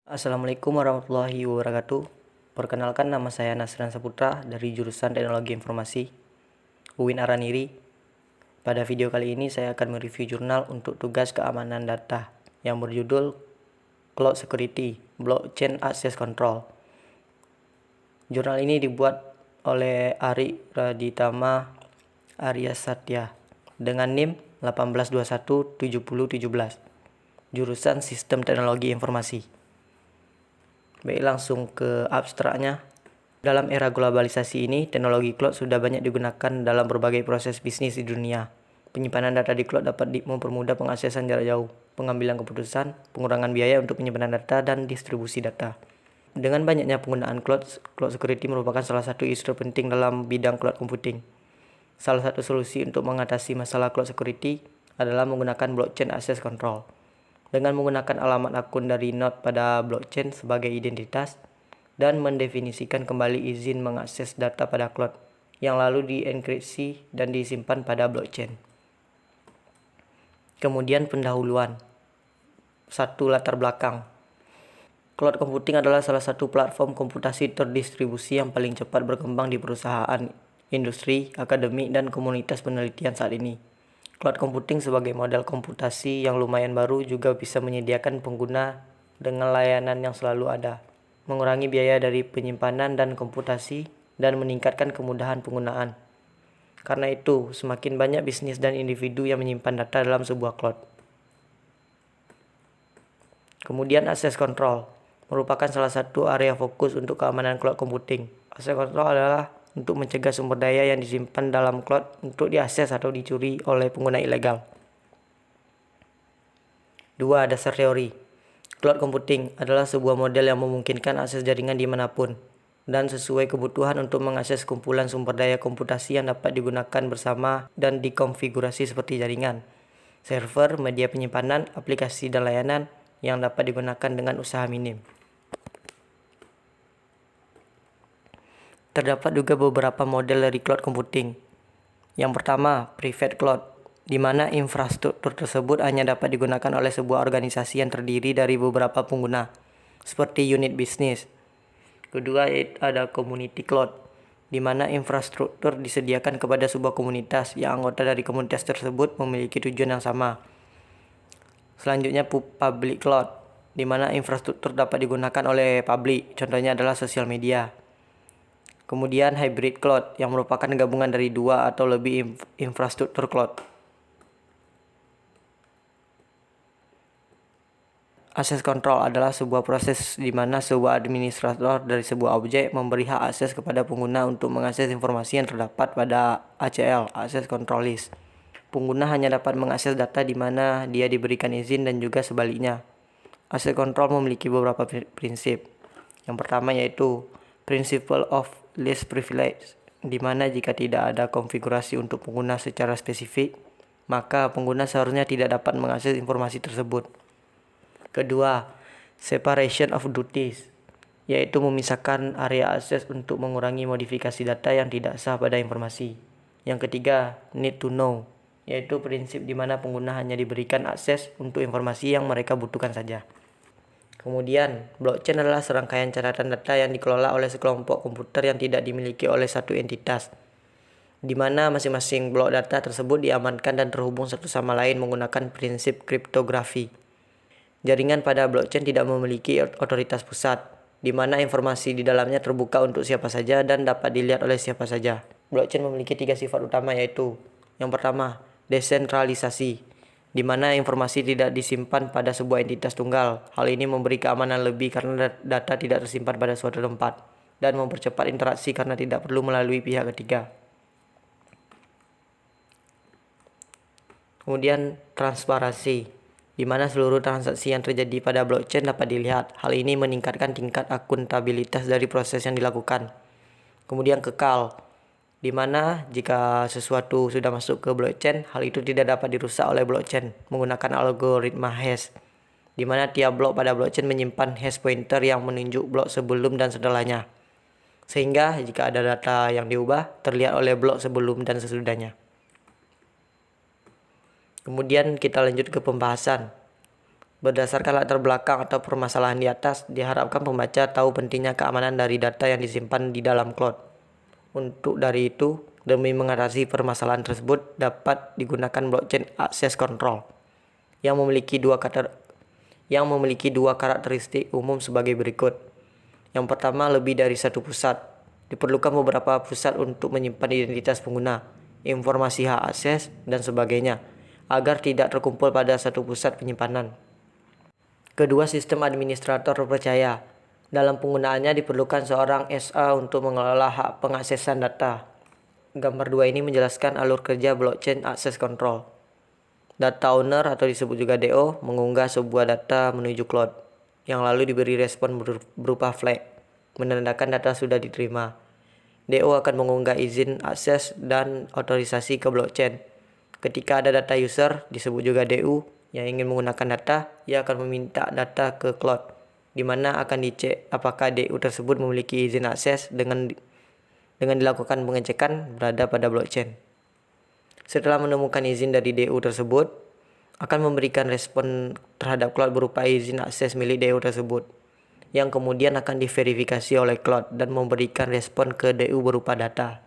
Assalamualaikum warahmatullahi wabarakatuh. Perkenalkan, nama saya Nasran Saputra dari jurusan Teknologi Informasi UIN Araniri. Pada video kali ini saya akan mereview jurnal untuk tugas keamanan data yang berjudul Cloud Security Blockchain Access Control. Jurnal ini dibuat oleh Ari Raditama Arya Satya dengan NIM 18217017, jurusan Sistem Teknologi Informasi. Baik, langsung ke abstraknya. Dalam era globalisasi ini, teknologi cloud sudah banyak digunakan dalam berbagai proses bisnis di dunia. Penyimpanan data di cloud dapat mempermudah pengaksesan jarak jauh, pengambilan keputusan, pengurangan biaya untuk penyimpanan data, dan distribusi data. Dengan banyaknya penggunaan cloud security merupakan salah satu isu penting dalam bidang cloud computing. Salah satu solusi untuk mengatasi masalah cloud security adalah menggunakan blockchain access control. Dengan menggunakan alamat akun dari node pada blockchain sebagai identitas dan mendefinisikan kembali izin mengakses data pada cloud yang lalu dienkripsi dan disimpan pada blockchain. Kemudian pendahuluan. 1. Latar belakang. Cloud computing adalah salah satu platform komputasi terdistribusi yang paling cepat berkembang di perusahaan, industri, akademik, dan komunitas penelitian saat ini. Cloud computing sebagai model komputasi yang lumayan baru juga bisa menyediakan pengguna dengan layanan yang selalu ada, mengurangi biaya dari penyimpanan dan komputasi, dan meningkatkan kemudahan penggunaan. Karena itu, semakin banyak bisnis dan individu yang menyimpan data dalam sebuah cloud. Kemudian access control merupakan salah satu area fokus untuk keamanan cloud computing. Access control adalah untuk mencegah sumber daya yang disimpan dalam cloud untuk diakses atau dicuri oleh pengguna ilegal. 2. Dasar teori. Cloud computing adalah sebuah model yang memungkinkan akses jaringan dimanapun dan sesuai kebutuhan untuk mengakses kumpulan sumber daya komputasi yang dapat digunakan bersama dan dikonfigurasi seperti jaringan, server, media penyimpanan, aplikasi, dan layanan yang dapat digunakan dengan usaha minim. Terdapat juga beberapa model dari cloud computing. Yang pertama, private cloud, di mana infrastruktur tersebut hanya dapat digunakan oleh sebuah organisasi yang terdiri dari beberapa pengguna, seperti unit bisnis. Kedua, ada community cloud, di mana infrastruktur disediakan kepada sebuah komunitas yang anggota dari komunitas tersebut memiliki tujuan yang sama. Selanjutnya, public cloud, di mana infrastruktur dapat digunakan oleh publik, contohnya adalah sosial media. Kemudian hybrid cloud yang merupakan gabungan dari dua atau lebih infrastruktur cloud. Access control adalah sebuah proses di mana sebuah administrator dari sebuah objek memberi hak akses kepada pengguna untuk mengakses informasi yang terdapat pada ACL, Access Control List. Pengguna hanya dapat mengakses data di mana dia diberikan izin dan juga sebaliknya. Access control memiliki beberapa prinsip. Yang pertama yaitu Principle of Least Privilege, di mana jika tidak ada konfigurasi untuk pengguna secara spesifik, maka pengguna seharusnya tidak dapat mengakses informasi tersebut. Kedua, Separation of Duties, yaitu memisahkan area akses untuk mengurangi modifikasi data yang tidak sah pada informasi. Yang ketiga, Need to Know, yaitu prinsip di mana pengguna hanya diberikan akses untuk informasi yang mereka butuhkan saja. Kemudian, blockchain adalah serangkaian catatan data yang dikelola oleh sekelompok komputer yang tidak dimiliki oleh satu entitas, di mana masing-masing blok data tersebut diamankan dan terhubung satu sama lain menggunakan prinsip kriptografi. Jaringan pada blockchain tidak memiliki otoritas pusat, di mana informasi di dalamnya terbuka untuk siapa saja dan dapat dilihat oleh siapa saja. Blockchain memiliki 3 sifat utama, yaitu yang pertama, desentralisasi, di mana informasi tidak disimpan pada sebuah entitas tunggal. Hal ini memberi keamanan lebih karena data tidak tersimpan pada suatu tempat dan mempercepat interaksi karena tidak perlu melalui pihak ketiga. Kemudian transparansi, di mana seluruh transaksi yang terjadi pada blockchain dapat dilihat. Hal ini meningkatkan tingkat akuntabilitas dari proses yang dilakukan. Kemudian kekal, di mana jika sesuatu sudah masuk ke blockchain, hal itu tidak dapat dirusak oleh blockchain menggunakan algoritma hash, di mana tiap blok pada blockchain menyimpan hash pointer yang menunjuk blok sebelum dan setelahnya, sehingga jika ada data yang diubah, terlihat oleh blok sebelum dan sesudahnya. Kemudian kita lanjut ke pembahasan. Berdasarkan latar belakang atau permasalahan di atas, diharapkan pembaca tahu pentingnya keamanan dari data yang disimpan di dalam cloud. Untuk dari itu, demi mengatasi permasalahan tersebut, dapat digunakan blockchain access control yang memiliki dua karakteristik umum sebagai berikut. Yang pertama, lebih dari satu pusat. Diperlukan beberapa pusat untuk menyimpan identitas pengguna, informasi hak akses, dan sebagainya, agar tidak terkumpul pada satu pusat penyimpanan. Kedua, sistem administrator terpercaya. Dalam penggunaannya diperlukan seorang SA untuk mengelola hak pengaksesan data. Gambar 2 ini menjelaskan alur kerja blockchain access control. Data owner atau disebut juga DO mengunggah sebuah data menuju cloud, yang lalu diberi respon berupa flag, menandakan data sudah diterima. DO akan mengunggah izin akses dan otorisasi ke blockchain. Ketika ada data user, disebut juga DU, yang ingin menggunakan data, ia akan meminta data ke cloud, di mana akan dicek apakah DU tersebut memiliki izin akses dengan dilakukan pengecekan berada pada blockchain. Setelah menemukan izin dari DU tersebut, akan memberikan respon terhadap cloud berupa izin akses milik DU tersebut, yang kemudian akan diverifikasi oleh cloud dan memberikan respon ke DU berupa data.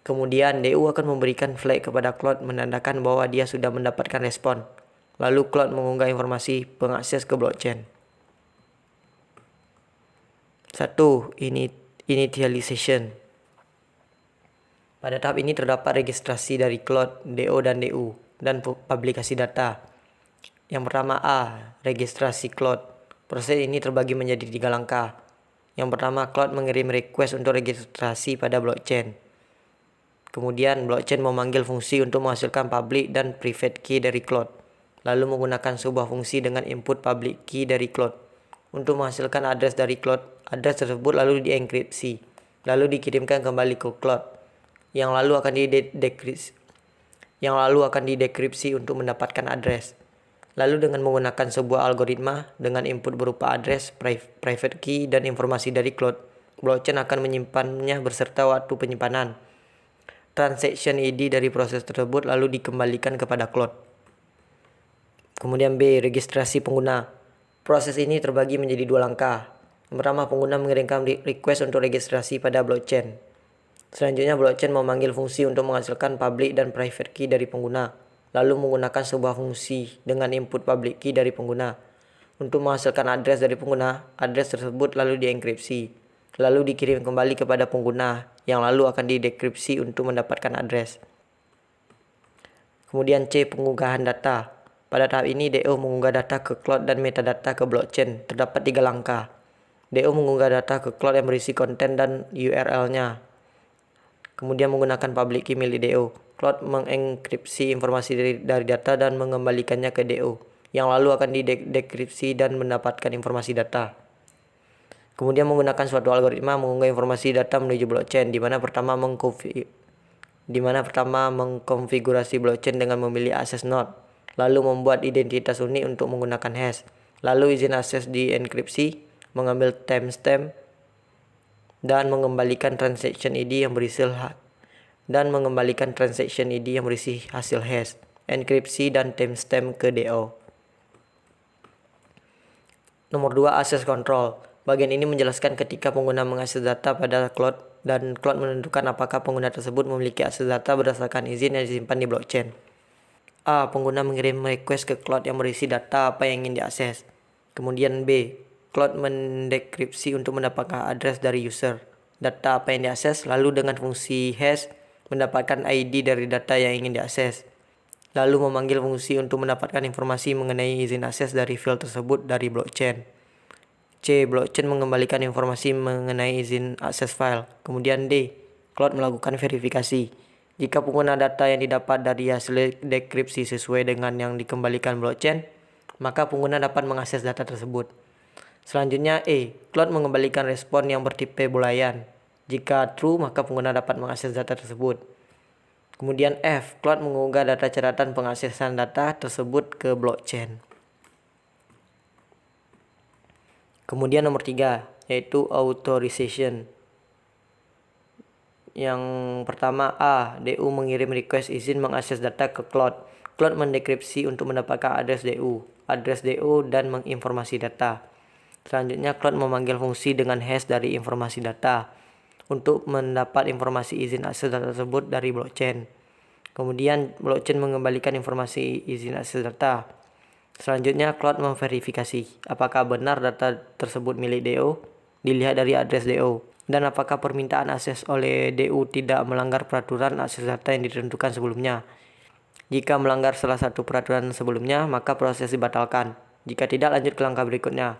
Kemudian DU akan memberikan flag kepada cloud menandakan bahwa dia sudah mendapatkan respon. Lalu cloud mengunggah informasi pengakses ke blockchain. 1. Initialization. Pada tahap ini terdapat registrasi dari cloud, DO dan DU, dan publikasi data. Yang pertama A. Registrasi cloud. Proses ini terbagi menjadi 3 langkah. Yang pertama, cloud mengirim request untuk registrasi pada blockchain. Kemudian blockchain memanggil fungsi untuk menghasilkan public dan private key dari cloud, lalu menggunakan sebuah fungsi dengan input public key dari cloud untuk menghasilkan address dari cloud. Address tersebut lalu dienkripsi, lalu dikirimkan kembali ke cloud, yang lalu akan didekripsi untuk mendapatkan address. Lalu dengan menggunakan sebuah algoritma dengan input berupa address, private key, dan informasi dari cloud, blockchain akan menyimpannya beserta waktu penyimpanan, transaction ID dari proses tersebut, lalu dikembalikan kepada cloud. Kemudian B. Registrasi pengguna. Proses ini terbagi menjadi 2 langkah. Yang pertama, pengguna mengirimkan request untuk registrasi pada blockchain. Selanjutnya, blockchain memanggil fungsi untuk menghasilkan public dan private key dari pengguna, lalu menggunakan sebuah fungsi dengan input public key dari pengguna untuk menghasilkan address dari pengguna. Address tersebut lalu dienkripsi, lalu dikirim kembali kepada pengguna, yang lalu akan didekripsi untuk mendapatkan address. Kemudian C. Pengunggahan data. Pada tahap ini, DO mengunggah data ke cloud dan metadata ke blockchain. Terdapat 3 langkah. DO mengunggah data ke cloud yang berisi konten dan URL-nya. Kemudian menggunakan public key milik DO. Cloud mengenkripsi informasi dari data dan mengembalikannya ke DO, yang lalu akan didekripsi dan mendapatkan informasi data. Kemudian menggunakan suatu algoritma mengunggah informasi data menuju blockchain, di mana pertama mengkonfigurasi blockchain dengan memilih akses node, lalu membuat identitas unik untuk menggunakan hash, lalu izin akses dienkripsi, mengambil timestamp, dan mengembalikan transaction ID yang berisi hasil hash, enkripsi, dan timestamp ke DO. Nomor 2. Access control. Bagian ini menjelaskan ketika pengguna mengakses data pada cloud dan cloud menentukan apakah pengguna tersebut memiliki akses data berdasarkan izin yang disimpan di blockchain. A. Pengguna mengirim request ke cloud yang berisi data apa yang ingin diakses. Kemudian B. Cloud mendekripsi untuk mendapatkan address dari user, data apa yang diakses, lalu dengan fungsi hash mendapatkan ID dari data yang ingin diakses, lalu memanggil fungsi untuk mendapatkan informasi mengenai izin akses dari field tersebut dari blockchain. C. Blockchain mengembalikan informasi mengenai izin akses file. Kemudian D. Cloud melakukan verifikasi. Jika pengguna data yang didapat dari hasil dekripsi sesuai dengan yang dikembalikan blockchain, maka pengguna dapat mengakses data tersebut. Selanjutnya E. Cloud mengembalikan respon yang bertipe boolean. Jika true, maka pengguna dapat mengakses data tersebut. Kemudian F. Cloud mengunggah data catatan pengaksesan data tersebut ke blockchain. Kemudian nomor 3, yaitu authorization. Yang pertama A. DU mengirim request izin mengakses data ke cloud. Cloud mendekripsi untuk mendapatkan address DU, address DO, dan menginformasi data. Selanjutnya, cloud memanggil fungsi dengan hash dari informasi data untuk mendapat informasi izin akses data tersebut dari blockchain. Kemudian, blockchain mengembalikan informasi izin akses data. Selanjutnya, cloud memverifikasi apakah benar data tersebut milik DO, dilihat dari address DO, dan apakah permintaan akses oleh DO tidak melanggar peraturan akses data yang ditentukan sebelumnya. Jika melanggar salah satu peraturan sebelumnya, maka proses dibatalkan. Jika tidak, lanjut ke langkah berikutnya.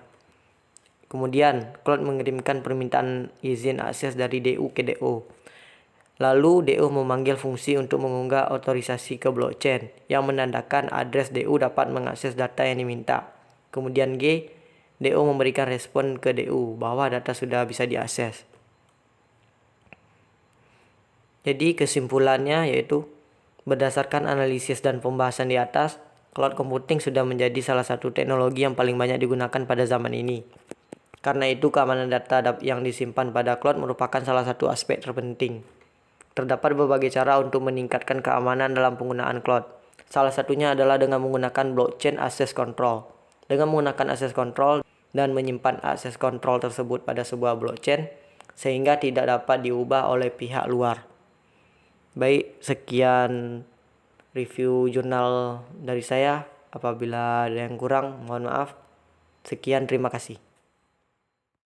Kemudian, cloud mengirimkan permintaan izin akses dari DO ke DO. Lalu, DO memanggil fungsi untuk mengunggah otorisasi ke blockchain yang menandakan address DO dapat mengakses data yang diminta. Kemudian G, DO memberikan respon ke DO bahwa data sudah bisa diakses. Jadi kesimpulannya yaitu, berdasarkan analisis dan pembahasan di atas, cloud computing sudah menjadi salah satu teknologi yang paling banyak digunakan pada zaman ini. Karena itu, keamanan data yang disimpan pada cloud merupakan salah satu aspek terpenting. Terdapat berbagai cara untuk meningkatkan keamanan dalam penggunaan cloud. Salah satunya adalah dengan menggunakan blockchain access control. Dengan menggunakan access control dan menyimpan access control tersebut pada sebuah blockchain, sehingga tidak dapat diubah oleh pihak luar. Baik, sekian review jurnal dari saya. Apabila ada yang kurang, mohon maaf. Sekian, terima kasih.